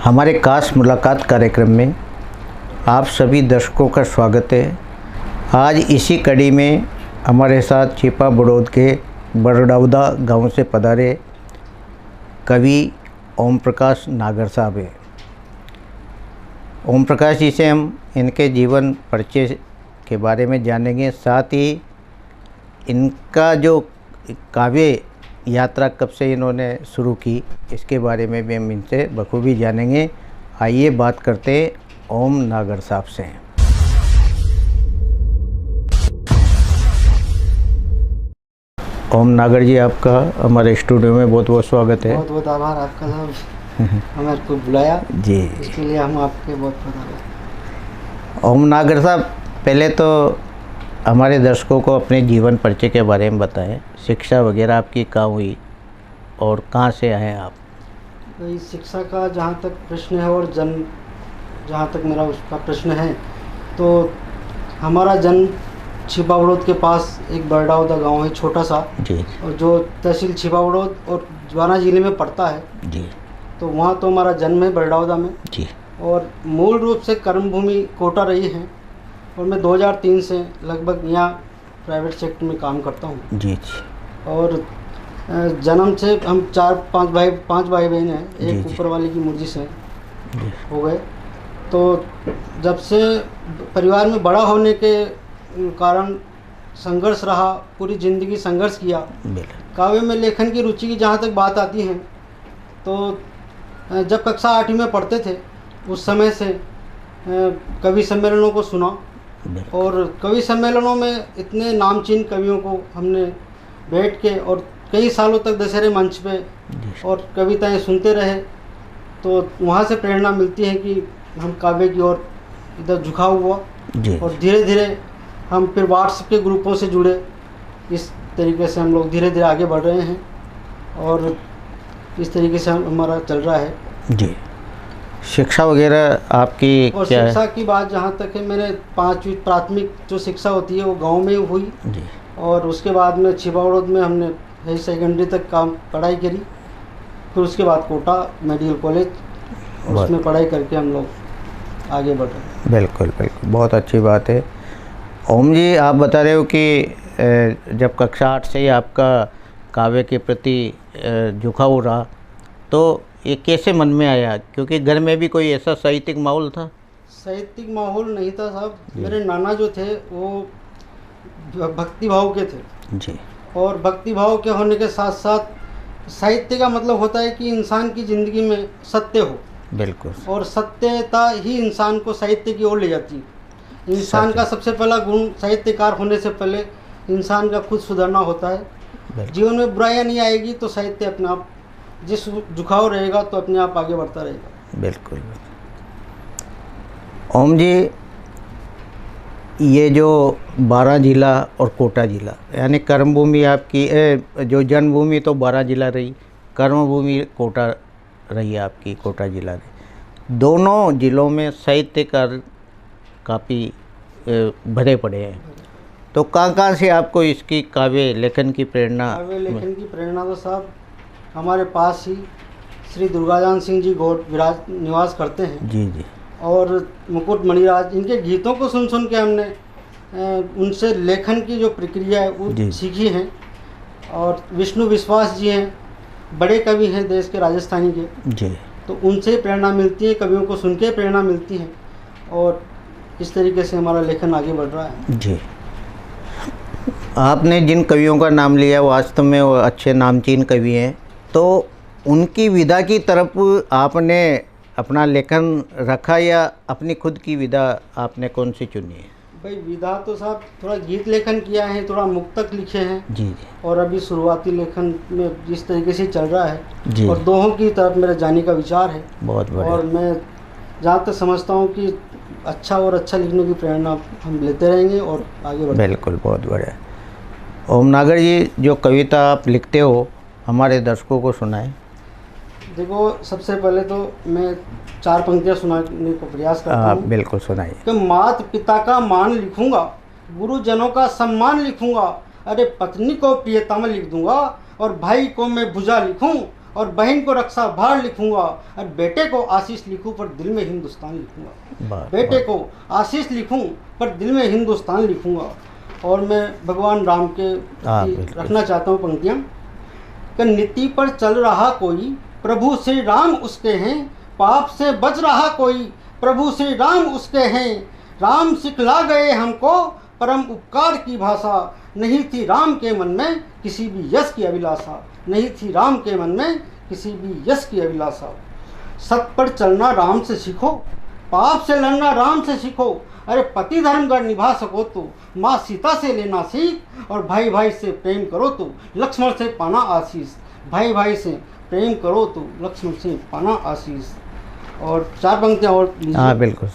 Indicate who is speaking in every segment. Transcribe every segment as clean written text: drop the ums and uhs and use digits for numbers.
Speaker 1: हमारे खास मुलाकात कार्यक्रम में आप सभी दर्शकों का स्वागत है। आज इसी कड़ी में हमारे साथ छिपा बड़ौद के बरडौदा गांव से पधारे कवि ओम प्रकाश नागर साहब हैं। ओम प्रकाश जी से हम इनके जीवन परिचय के बारे में जानेंगे, साथ ही इनका जो काव्य यात्रा कब से इन्होंने शुरू की इसके बारे में भी हम इनसे बखूबी जानेंगे। आइए बात करते हैं ओम नागर साहब से। ओम नागर जी, आपका हमारे स्टूडियो में बहुत बहुत स्वागत है।
Speaker 2: बहुत बहुत आभार आपका साहब, हमारे को बुलाया
Speaker 1: जी,
Speaker 2: इसके लिए हम आपके बहुत बहुत आभार।
Speaker 1: ओम नागर साहब, पहले तो हमारे दर्शकों को अपने जीवन परिचय के बारे में बताएं। शिक्षा वगैरह आपकी कहाँ हुई और कहाँ से आए आप?
Speaker 2: भाई, शिक्षा का जहाँ तक प्रश्न है और जन्म जहाँ तक मेरा उसका प्रश्न है, तो हमारा जन्म छिपा बड़ौद के पास एक बरडौदा गांव है, छोटा सा
Speaker 1: जी,
Speaker 2: और जो तहसील छिपा बड़ौद और ज्वाना जिले में पड़ता है
Speaker 1: जी,
Speaker 2: तो वहाँ तो हमारा जन्म है बरडौदा में।
Speaker 1: जी,
Speaker 2: और मूल रूप से कर्मभूमि कोटा रही है और मैं 2003 से लगभग यहाँ प्राइवेट सेक्टर में काम करता हूँ।
Speaker 1: जी, जी,
Speaker 2: और जन्म से हम पांच भाई बहन हैं, एक
Speaker 1: जी।
Speaker 2: ऊपर वाले की मुर्जी से
Speaker 1: जी,
Speaker 2: हो गए। तो जब से परिवार में बड़ा होने के कारण संघर्ष रहा, पूरी ज़िंदगी संघर्ष किया।
Speaker 1: बिल्कुल,
Speaker 2: काव्य में लेखन की रुचि की जहाँ तक बात आती है, तो जब कक्षा 8वीं में पढ़ते थे उस समय से कवि सम्मेलनों को सुना
Speaker 1: बिल्कुल,
Speaker 2: और कवि सम्मेलनों में इतने नामचीन कवियों को हमने बैठ के और कई सालों तक दशहरे मंच पे
Speaker 1: जी,
Speaker 2: और कविताएं सुनते रहे। तो वहाँ से प्रेरणा मिलती है कि हम काव्य की ओर इधर झुकाव हुआ
Speaker 1: जी,
Speaker 2: और धीरे धीरे हम फिर व्हाट्सएप के ग्रुपों से जुड़े। इस तरीके से हम लोग धीरे धीरे आगे बढ़ रहे हैं और इस तरीके से हमारा चल रहा है।
Speaker 1: जी। शिक्षा वगैरह आपकी
Speaker 2: और
Speaker 1: क्या
Speaker 2: शिक्षा
Speaker 1: है?
Speaker 2: की बात जहाँ तक है, मैंने 5वीं प्राथमिक जो शिक्षा होती है वो गांव में ही हुई
Speaker 1: जी,
Speaker 2: और उसके बाद में छिपा बड़ौद में हमने हाई सेकेंडरी तक काम पढ़ाई करी। फिर उसके बाद कोटा मेडिकल कॉलेज और
Speaker 1: बहुत-
Speaker 2: उसमें पढ़ाई करके हम लोग आगे बढ़ रहे हैं।
Speaker 1: बिल्कुल बिल्कुल, बहुत अच्छी बात है। ओम जी, आप बता रहे हो कि जब कक्षा 8 से ही आपका काव्य के प्रति झुकाव रहा, तो ये कैसे मन में आया? क्योंकि घर में भी कोई ऐसा साहित्यिक माहौल था?
Speaker 2: साहित्यिक माहौल नहीं था साहब। मेरे नाना जो थे वो भक्ति भाव के थे
Speaker 1: जी,
Speaker 2: और भक्ति भाव के होने के साथ साथ साहित्य का मतलब होता है कि इंसान की ज़िंदगी में सत्य हो,
Speaker 1: बिल्कुल,
Speaker 2: और सत्यता ही इंसान को साहित्य की ओर ले जाती है। इंसान का सबसे पहला गुण साहित्यकार होने से पहले इंसान का खुद सुधरना होता है।
Speaker 1: बिल्कुल,
Speaker 2: जीवन में बुराइयां नहीं आएगी तो साहित्य अपने आप, जिस झुकाव रहेगा तो अपने आप आगे बढ़ता रहेगा।
Speaker 1: बिल्कुल। ओम जी, ये जो 12 जिला और कोटा जिला, यानी कर्मभूमि आपकी जो जन्मभूमि तो 12 जिला रही, कर्मभूमि कोटा रही आपकी, कोटा जिला रही। दोनों जिलों में साहित्यकार काफ़ी भरे पड़े हैं। तो कहाँ से आपको इसकी काव्य लेखन की प्रेरणा?
Speaker 2: काव्य लेखन की प्रेरणा तो साहब हमारे पास ही श्री दुर्गाजान सिंह जी गौड़ विराज निवास करते हैं
Speaker 1: जी, जी,
Speaker 2: और मुकुट मणिराज, इनके गीतों को सुन सुन के हमने उनसे लेखन की जो प्रक्रिया है वो
Speaker 1: जी।
Speaker 2: सीखी है। और विष्णु विश्वास जी हैं, बड़े कवि हैं देश के, राजस्थानी के,
Speaker 1: जी,
Speaker 2: तो उनसे प्रेरणा मिलती है, कवियों को सुन के प्रेरणा मिलती है और इस तरीके से हमारा लेखन आगे बढ़ रहा है।
Speaker 1: जी। आपने जिन कवियों का नाम लिया वास्तव में वो अच्छे नामचीन कवि हैं, तो उनकी विधा की तरफ आपने अपना लेखन रखा या अपनी खुद की विधा आपने कौन सी चुनी है?
Speaker 2: भाई, विधा तो साहब थोड़ा गीत लेखन किया है, थोड़ा मुक्तक लिखे हैं
Speaker 1: जी, जी,
Speaker 2: और अभी शुरुआती लेखन में जिस तरीके से चल रहा है
Speaker 1: जी,
Speaker 2: और दोहों की तरफ मेरा जाने का विचार है।
Speaker 1: बहुत बढ़िया।
Speaker 2: और मैं जहाँ तक समझता हूँ कि अच्छा और अच्छा लिखने की प्रेरणा हम लेते रहेंगे और आगे बढ़ेंगे।
Speaker 1: बिल्कुल, बहुत बढ़िया। ओम नागर जी, जो कविता आप लिखते हो हमारे दर्शकों को सुनाएं।
Speaker 2: देखो, सबसे पहले तो मैं 4 पंक्तियाँ सुनाने को प्रयास करता
Speaker 1: आप
Speaker 2: हूँ
Speaker 1: बिल्कुल सुनाइए।
Speaker 2: कि माता पिता का मान लिखूंगा, गुरुजनों का सम्मान लिखूंगा, अरे पत्नी को प्रियतम लिख दूंगा और भाई को मैं भुजा लिखूं और बहन को रक्षा भार लिखूंगा, और बेटे को आशीष लिखूं पर दिल में हिंदुस्तान लिखूंगा। बेटे को आशीष लिखूं पर दिल में हिंदुस्तान लिखूंगा। और मैं भगवान राम के रखना चाहता हूँ पंक्तियाँ कि नीति पर चल रहा कोई, प्रभु श्री राम उसके हैं, पाप से बच रहा कोई, प्रभु श्री राम उसके हैं। राम सिखला गए हमको परम उपकार की भाषा, नहीं थी राम के मन में किसी भी यश की अभिलाषा, नहीं थी राम के मन में किसी भी यश की अभिलाषा। सत पर चलना राम से सीखो, पाप से लड़ना राम से सीखो, अरे पति धर्म कर निभा सको तो माँ सीता से लेना सीख, और भाई भाई से प्रेम करो तो लक्ष्मण से पाना आशीष, भाई भाई से प्रेम करो तो लक्ष्मण से पाना आशीष। और 4 पंक्तियाँ और
Speaker 1: हाँ बिल्कुल।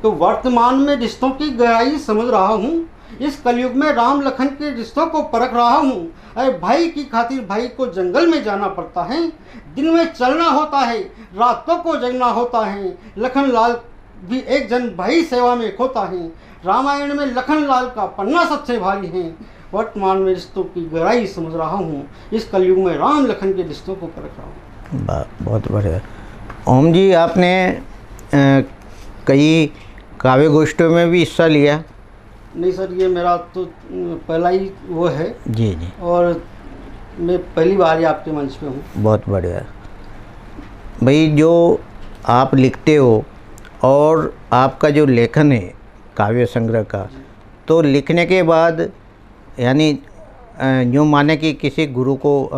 Speaker 2: तो वर्तमान में रिश्तों की गहराई समझ रहा हूँ, इस कलयुग में राम लखन के रिश्तों को परख रहा हूँ। अरे भाई की खातिर भाई को जंगल में जाना पड़ता है, दिन में चलना होता है, रातों को जगना होता है, लखन लाल भी एक जन भाई सेवा में खोता है। रामायण में लखन लाल का पन्ना सबसे भारी है, वर्तमान में रिश्तों की गहराई समझ रहा हूँ, इस कलयुग में राम लखन के रिश्तों को परख रहा हूँ।
Speaker 1: बहुत बढ़िया। ओम जी, आपने कई काव्य गोष्ठियों में भी हिस्सा लिया?
Speaker 2: नहीं सर, ये मेरा तो पहला ही वो है
Speaker 1: जी जी,
Speaker 2: और मैं पहली बार ही आपके मंच पे हूँ।
Speaker 1: बहुत बढ़िया भाई। जो आप लिखते हो और आपका जो लेखन है काव्य संग्रह का, तो लिखने के बाद यानी यूँ माने कि किसी गुरु को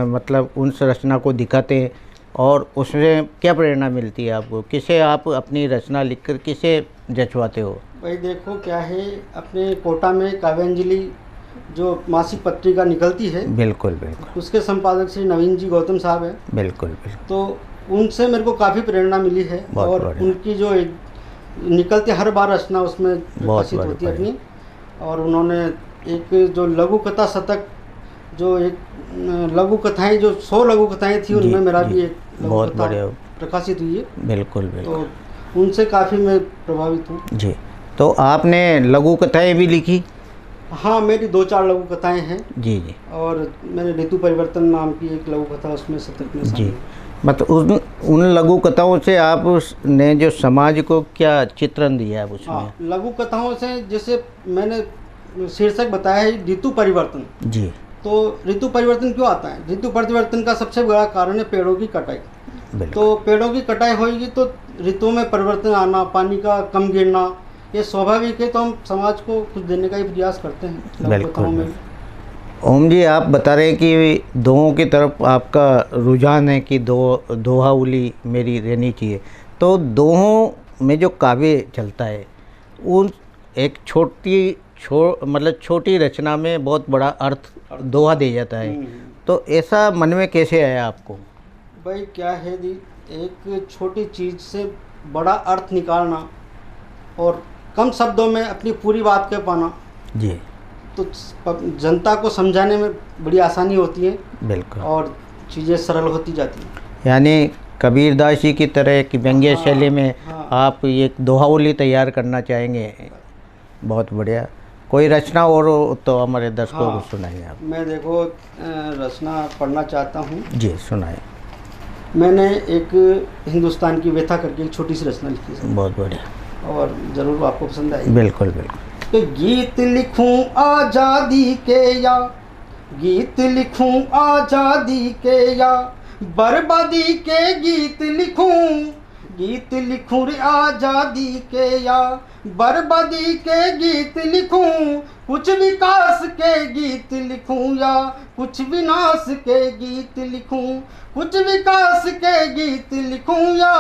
Speaker 1: मतलब उस रचना को दिखाते हैं और उसमें क्या प्रेरणा मिलती है आपको? किसे आप अपनी रचना लिखकर किसे जचवाते हो?
Speaker 2: भाई देखो क्या है, अपने कोटा में काव्यांजलि जो मासिक पत्रिका निकलती है,
Speaker 1: बिल्कुल बिल्कुल,
Speaker 2: उसके संपादक श्री नवीन जी गौतम साहब हैं।
Speaker 1: बिल्कुल बिल्कुल।
Speaker 2: तो उनसे मेरे को काफ़ी प्रेरणा मिली है, और उनकी जो निकलती हर बार रचना उसमें प्रकाशित होती है अपनी। और उन्होंने एक जो लघु कथा शतक, जो एक लघु कथाएँ, जो 100 लघु कथाएँ थी, उनमें मेरा भी एक
Speaker 1: बहुत बढ़िया
Speaker 2: प्रकाशित हुई है।
Speaker 1: बिल्कुल बिल्कुल।
Speaker 2: तो उनसे काफ़ी मैं प्रभावित हूँ
Speaker 1: जी। तो आपने लघु कथाएँ भी लिखी?
Speaker 2: हाँ, मेरी 2-4 लघु कथाएँ हैं।
Speaker 1: जी जी।
Speaker 2: और मैंने ऋतु परिवर्तन नाम की एक लघु कथा उसमें शतक में
Speaker 1: जी। मतलब उन लघु कथाओं से आपने जो समाज को क्या चित्रण दिया है उसमें?
Speaker 2: हाँ, लघु कथाओं से जैसे मैंने शीर्षक बताया है ऋतु परिवर्तन।
Speaker 1: जी।
Speaker 2: तो ऋतु परिवर्तन क्यों आता है? ऋतु परिवर्तन का सबसे बड़ा कारण है पेड़ों की कटाई। तो पेड़ों की कटाई होगी तो ऋतु में परिवर्तन आना, पानी का कम गिरना, ये स्वाभाविक है। तो हम समाज को कुछ देने का ही प्रयास करते हैं लघु कथाओं में।
Speaker 1: ओम जी, आप बता रहे हैं कि दोहों की तरफ आपका रुझान है कि दोहाउली मेरी रहनी चाहिए। तो दोहों में जो काव्य चलता है, उन एक मतलब छोटी रचना में बहुत बड़ा अर्थ दोहा दे जाता है। तो ऐसा मन में कैसे आया आपको?
Speaker 2: भाई क्या है दी, एक छोटी चीज़ से बड़ा अर्थ निकालना और कम शब्दों में अपनी पूरी बात कह पाना
Speaker 1: जी,
Speaker 2: तो जनता को समझाने में बड़ी आसानी होती है।
Speaker 1: बिल्कुल।
Speaker 2: और चीज़ें सरल होती जाती हैं।
Speaker 1: यानी कबीरदास जी की तरह एक व्यंग्य शैली में आप एक दोहावली तैयार करना चाहेंगे। बहुत बढ़िया। कोई रचना और तो हमारे दर्शकों को सुनाइए आप।
Speaker 2: मैं देखो रचना पढ़ना चाहता हूँ।
Speaker 1: जी, सुनाइए।
Speaker 2: मैंने एक हिंदुस्तान की व्यथा करके एक छोटी सी रचना लिखी है।
Speaker 1: बहुत बढ़िया।
Speaker 2: और ज़रूर आपको पसंद आएगी।
Speaker 1: बिल्कुल बिल्कुल।
Speaker 2: तो गीत लिखूं आज़ादी के या, गीत लिखूं आज़ादी के या बर्बादी के गीत लिखूं, गीत लिखूं रे आज़ादी के या बर्बादी के गीत लिखूं, कुछ विकास के गीत लिखूं या कुछ विनाश के गीत लिखूं, कुछ विकास के गीत लिखूं या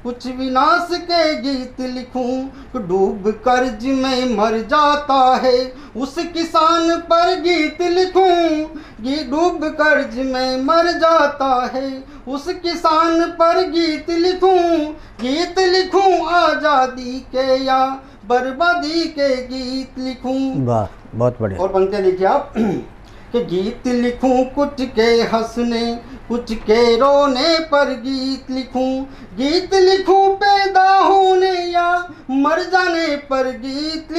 Speaker 2: कुछ विनाश के गीत लिखूं। डूब कर्ज में मर जाता है उस किसान पर गीत लिखूं, डूब कर्ज में मर जाता है उस किसान पर गीत लिखूं, गीत लिखूं आज़ादी के या बर्बादी के गीत लिखूं।
Speaker 1: वाह, बहुत बढ़िया।
Speaker 2: और पंक्तियाँ लिखिए आप कि गीत लिखूं कुछ के हंसने, कुछ के रोने पर गीत लिखूं पैदा होने या मर जाने पर गीत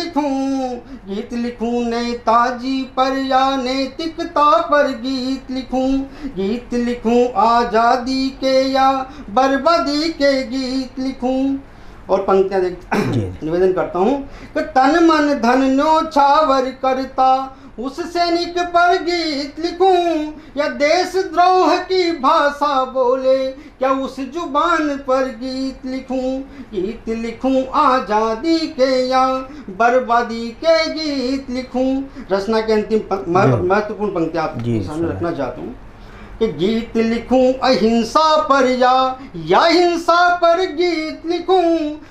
Speaker 2: लिखूं नेताजी पर या नैतिकता पर गीत लिखूं आज़ादी के या बर्बादी के गीत लिखूं। और पंक्तियां निवेदन करता हूँ कि तन मन धन न्योछावर करता उस सैनिक पर गीत लिखूं या देशद्रोह की भाषा बोले क्या उस जुबान पर गीत लिखूं आज़ादी के या बर्बादी के गीत लिखूं। रचना के अंतिम महत्वपूर्ण पंक्ति आप सामने रखना चाहता हूँ कि गीत लिखूं अहिंसा पर या हिंसा पर गीत लिखूं।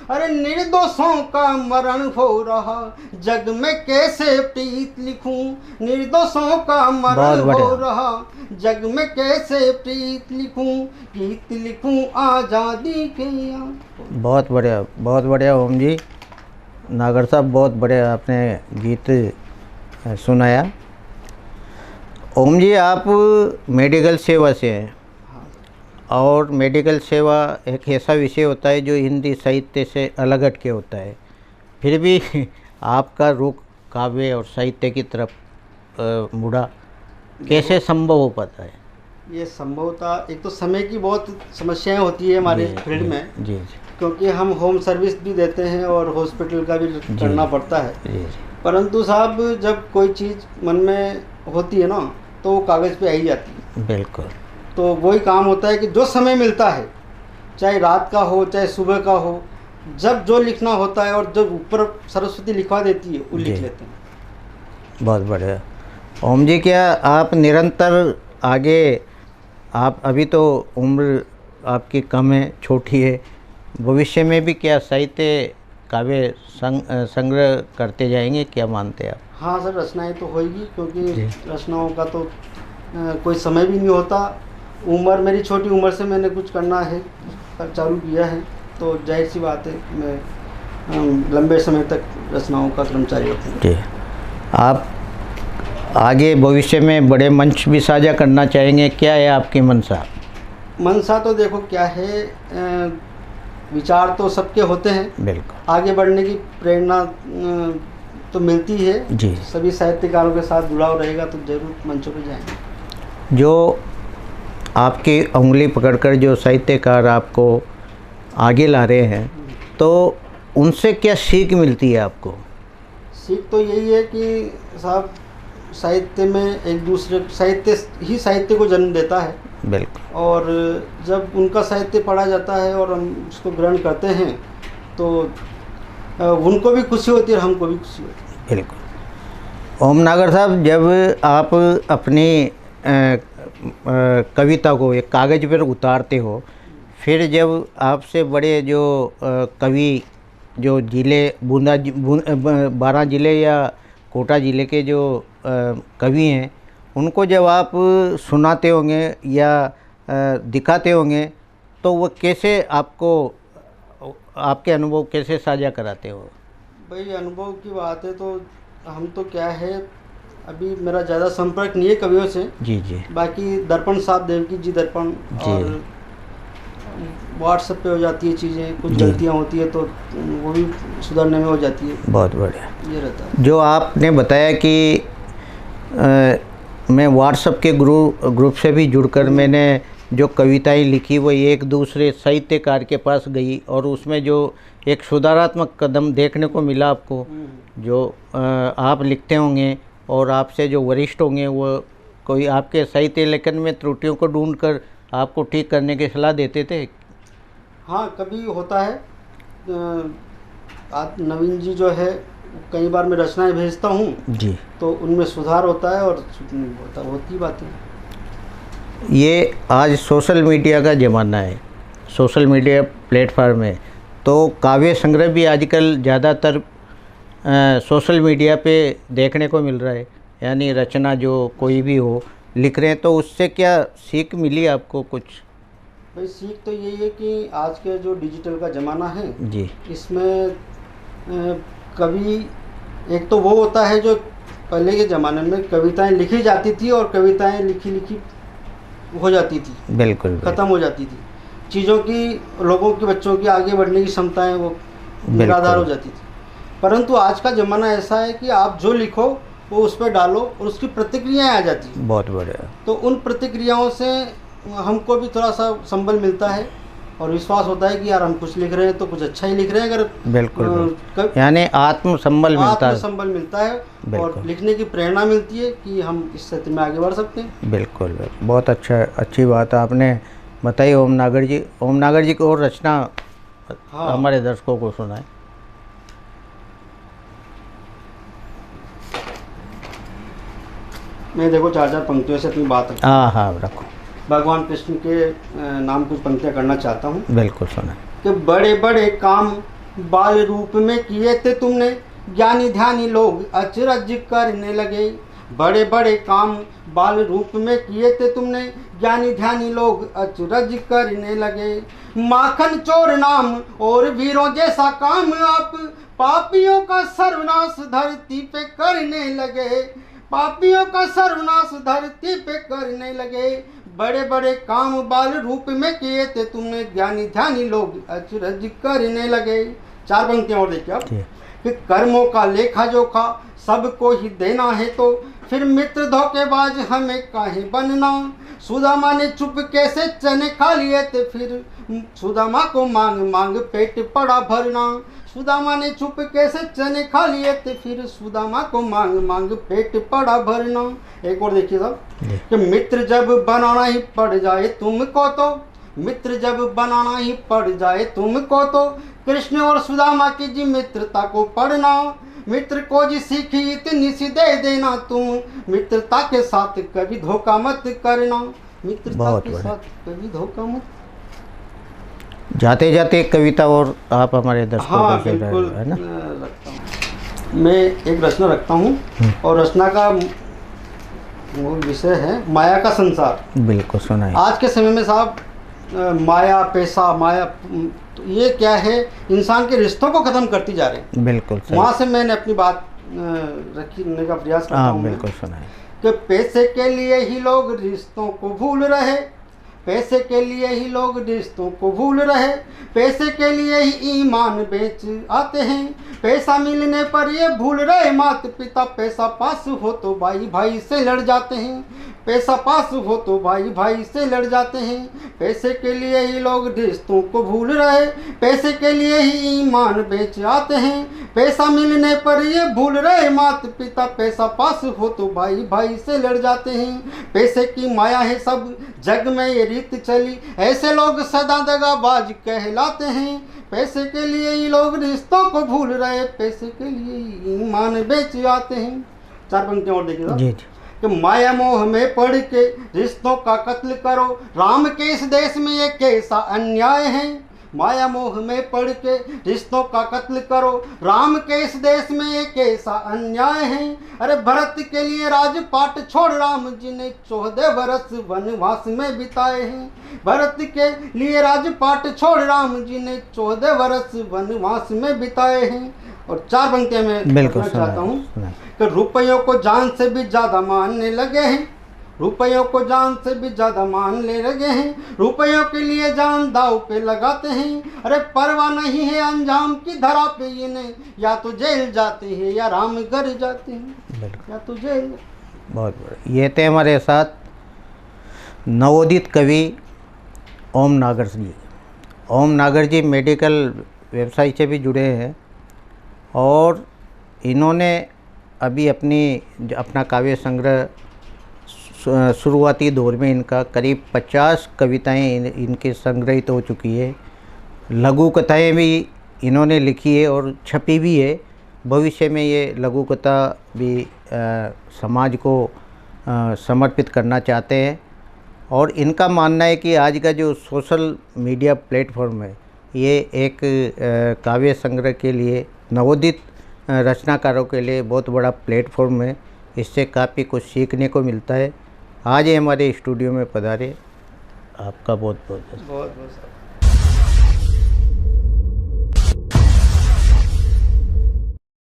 Speaker 2: अरे निर्दोषों का मरण हो रहा जग में कैसे प्रीत लिखूं। निर्दोषों का मरण हो रहा जग में कैसे प्रीत लिखूं। गीत लिखूं आज़ादी के या।
Speaker 1: बहुत बढ़िया ओम जी। नागर साहब बहुत बढ़िया आपने गीत सुनाया। ओम जी, आप मेडिकल सेवा से हैं और मेडिकल सेवा एक ऐसा विषय होता है जो हिंदी साहित्य से अलग हट के होता है, फिर भी आपका रुख काव्य और साहित्य की तरफ मुड़ा, कैसे संभव हो पाता है?
Speaker 2: ये संभवता एक तो समय की बहुत समस्याएं होती है हमारे फील्ड में
Speaker 1: जी,
Speaker 2: क्योंकि हम होम सर्विस भी देते हैं और हॉस्पिटल का भी करना पड़ता है। परंतु साहब जब कोई चीज़ मन में होती है ना तो वो कागज़ पे आ ही जाती है।
Speaker 1: बिल्कुल।
Speaker 2: तो वही काम होता है कि जो समय मिलता है, चाहे रात का हो चाहे सुबह का हो, जब जो लिखना होता है और जब ऊपर सरस्वती लिखवा देती है वो लिख लेते हैं।
Speaker 1: बहुत बढ़िया। ओम जी, क्या आप निरंतर आगे, आप अभी तो उम्र आपकी कम है, छोटी है, भविष्य में भी क्या साहित्य काव्य संग्रह करते जाएंगे, क्या मानते हैं आप?
Speaker 2: हाँ सर, रचनाएं तो होगी क्योंकि रचनाओं का तो कोई समय भी नहीं होता। उम्र मेरी छोटी उम्र से मैंने कुछ करना है चालू किया है, तो जाहिर सी बात है मैं लंबे समय तक रचनाओं का कर्मचारी रखूँगा।
Speaker 1: जी। आप आगे भविष्य में बड़े मंच भी साझा करना चाहेंगे, क्या है आपकी मंशा?
Speaker 2: मंशा तो देखो क्या है, विचार तो सबके होते हैं,
Speaker 1: बिल्कुल।
Speaker 2: आगे बढ़ने की प्रेरणा तो मिलती है
Speaker 1: जी।
Speaker 2: सभी साहित्यकारों के साथ जुड़ाव रहेगा तो जरूर मंचों पर जाएंगे।
Speaker 1: जो आपकी उंगली पकड़कर जो साहित्यकार आपको आगे ला रहे हैं, तो उनसे क्या सीख मिलती है आपको?
Speaker 2: सीख तो यही है कि साहब साहित्य में एक दूसरे साहित्य को जन्म देता है।
Speaker 1: बिल्कुल। और
Speaker 2: जब उनका साहित्य पढ़ा जाता है और हम उसको ग्रहण करते हैं तो उनको भी खुशी होती है और हमको भी खुशी होती है।
Speaker 1: बिल्कुल। ओम नागर साहब, जब आप अपनी कविता को एक कागज़ पर उतारते हो, फिर जब आपसे बड़े जो कवि जो जिले बारह जिले या कोटा ज़िले के जो कवि हैं, उनको जब आप सुनाते होंगे या दिखाते होंगे, तो वो कैसे आपको, आपके अनुभव कैसे साझा कराते हो?
Speaker 2: भाई अनुभव की बात है तो हम तो क्या है, अभी मेरा ज़्यादा संपर्क नहीं है कवियों से।
Speaker 1: जी जी।
Speaker 2: बाकी दर्पण साहब, देवकी जी दर्पण, और व्हाट्सएप पे हो जाती है चीज़ें, कुछ गलतियाँ होती है तो वो भी सुधारने में हो जाती है।
Speaker 1: बहुत बढ़िया।
Speaker 2: ये रहता है।
Speaker 1: जो आपने बताया कि मैं व्हाट्सएप के ग्रुप से भी जुड़कर मैंने जो कविताएं लिखी वो एक दूसरे साहित्यकार के पास गई और उसमें जो एक सुधारात्मक कदम देखने को मिला आपको, जो आप लिखते होंगे और आपसे जो वरिष्ठ होंगे वो कोई आपके साहित्य लेखन में त्रुटियों को ढूंढकर आपको ठीक करने की सलाह देते थे?
Speaker 2: हाँ, कभी होता है। नवीन जी जो है, कई बार मैं रचनाएं भेजता हूँ
Speaker 1: जी, तो
Speaker 2: उनमें सुधार होता है और होती बातें।
Speaker 1: ये आज सोशल मीडिया का ज़माना है, सोशल मीडिया प्लेटफार्म है, तो काव्य संग्रह भी आजकल ज़्यादातर सोशल मीडिया पे देखने को मिल रहा है, यानी रचना जो कोई भी हो लिख रहे हैं, तो उससे क्या सीख मिली आपको कुछ?
Speaker 2: भाई सीख तो यही है कि आज के जो डिजिटल का ज़माना है
Speaker 1: जी,
Speaker 2: इसमें कवि एक तो वो होता है जो पहले के ज़माने में कविताएं लिखी जाती थी और कविताएं लिखी हो जाती थी,
Speaker 1: बिल्कुल
Speaker 2: ख़त्म हो जाती थी। चीज़ों की, लोगों की, बच्चों की आगे बढ़ने की क्षमताएं वो निराधार हो जाती थी। परंतु आज का ज़माना ऐसा है कि आप जो लिखो वो उस पर डालो और उसकी प्रतिक्रियाएं आ जाती हैं।
Speaker 1: बहुत बढ़िया।
Speaker 2: तो उन प्रतिक्रियाओं से हमको भी थोड़ा सा संबल मिलता है और विश्वास होता है कि यार हम कुछ लिख रहे हैं तो कुछ अच्छा ही लिख रहे हैं। अगर
Speaker 1: बिल्कुल, यानी आत्मसंबल मिलता है।
Speaker 2: आत्मसंबल मिलता है और लिखने की प्रेरणा मिलती है कि हम इस क्षेत्र में आगे बढ़ सकते हैं।
Speaker 1: बिल्कुल, बहुत अच्छी बात आपने बताइए। ओम नागर जी की और रचना हमारे दर्शकों को सुनाए।
Speaker 2: मैं देखो 4-4 पंक्तियों से अपनी बात रखूं।
Speaker 1: हाँ रखो।
Speaker 2: भगवान कृष्ण के नाम कुछ पंक्तियां करना चाहता हूँ।
Speaker 1: बिल्कुल सुनाए।
Speaker 2: कि बड़े बड़े काम बाल रूप में किए थे तुमने, ज्ञानी ध्यानी लोग अचरज करने लगे। बड़े बड़े काम बाल रूप में किए थे तुमने, ज्ञानी ध्यानी लोग अचरज करने लगे। माखन चोर नाम और वीरों जैसा काम आप पापियों का सर्वनाश धरती पे करने लगे। पापियों का सर्वनाश धरती पे करने लगे। बड़े बड़े काम बाल रूप में किए थे तुमने, ज्ञानी ध्यानी लोग अचरज करने लगे। 4 पंक्तियां और देखिए आप। कि कर्मों का लेखा जोखा सबको ही देना है, तो फिर मित्र धोखेबाज हमें काहे बनना। सुदामा ने चुपके से चने खा लिए थे, फिर सुदामा को मांग मांग पेट पड़ा भरना। सुदामा ने चुपके से चने खा लिए थे, फिर सुदामा को मांग मांग पेट पड़ा भरना। एक और देखिए साहब। कि मित्र जब बनाना ही पड़ जाए तुमको, तो मित्र जब बनाना ही पड़ जाए तुमको, तो कृष्ण और सुदामा की जी मित्रता को पढ़ना। मित्र को जी सीखी इतनी सी दे देना, तुम मित्रता के साथ कभी धोखा मत करना। मित्रता के साथ कभी धोखा मत।
Speaker 1: जाते जाते एक कविता और आप हमारे दर्शकों को
Speaker 2: बिल्कुल है ना रखता हूँ। मैं एक रचना रखता हूँ और रचना का विषय है माया का संसार।
Speaker 1: बिल्कुल सुनाइए।
Speaker 2: आज के समय में साहब माया, पैसा, माया, ये क्या है, इंसान के रिश्तों को ख़त्म करती जा रही है।
Speaker 1: बिल्कुल
Speaker 2: वहाँ से मैंने अपनी बात रखने का प्रयास करता हूँ।
Speaker 1: बिल्कुल सुनाइए।
Speaker 2: कि पैसे के लिए ही लोग रिश्तों को भूल रहे, पैसे के लिए ही लोग रिश्तों को भूल रहे। पैसे के लिए ही ईमान बेच आते हैं। पैसा मिलने पर ये भूल रहे माता पिता, पैसा पास हो तो भाई भाई से लड़ जाते हैं। पैसा पास हो तो भाई भाई से लड़ जाते हैं। पैसे के लिए ही लोग रिश्तों को भूल रहे, पैसे के लिए ही ईमान बेच आते हैं। पैसा मिलने पर ये भूल रहे माता पिता, पैसा पास हो तो भाई भाई से लड़ जाते हैं। पैसे की माया है सब जग में ये रीत चली, ऐसे लोग सदा दगाबाज कहलाते हैं। पैसे के लिए ही लोग रिश्तों को भूल रहे, पैसे के लिए ही ईमान बेच आते हैं। 4 पंक्तियां और देखिएगा।
Speaker 1: जी।
Speaker 2: कि माया मोह में पड़ के रिश्तों का कत्ल करो, राम के इस देश में ये कैसा अन्याय है। माया मोह में पड़ के रिश्तों का कत्ल करो, राम के इस देश में ये कैसा अन्याय है। अरे भरत के लिए राजपाट छोड़ राम जी ने 14 वर्ष वनवास में बिताए हैं। भरत के लिए राजपाट छोड़ राम जी ने 14 वर्ष वनवास में बिताए हैं। और 4 पंक्तियां मैं
Speaker 1: बिल्कुल
Speaker 2: चाहता हूँ कि रुपयों को जान से भी ज़्यादा मानने लगे हैं। रुपयों को जान से भी ज़्यादा मानने लगे हैं। रुपयों के लिए जान दाव पे लगाते हैं। अरे परवाह नहीं है अंजाम की धरा पे इन्हें, या तो जेल जाते हैं या राम घर जाते हैं, या तो जेल।
Speaker 1: बहुत बढ़िया। ये थे हमारे साथ नवोदित कवि ओम नागर जी। ओम नागर जी मेडिकल व्यवसाय से भी जुड़े हैं और इन्होंने अभी अपना काव्य संग्रह शुरुआती दौर में इनका करीब 50 कविताएं इनके संग्रहित हो चुकी है। लघु कथाएं भी इन्होंने लिखी है और छपी भी है। भविष्य में ये लघु कथा भी समाज को समर्पित करना चाहते हैं। और इनका मानना है कि आज का जो सोशल मीडिया प्लेटफॉर्म है, ये एक काव्य संग्रह के लिए, नवोदित रचनाकारों के लिए बहुत बड़ा प्लेटफॉर्म है। इससे काफ़ी कुछ सीखने को मिलता है। आज ये हमारे स्टूडियो में पधारे, आपका बहुत बहुत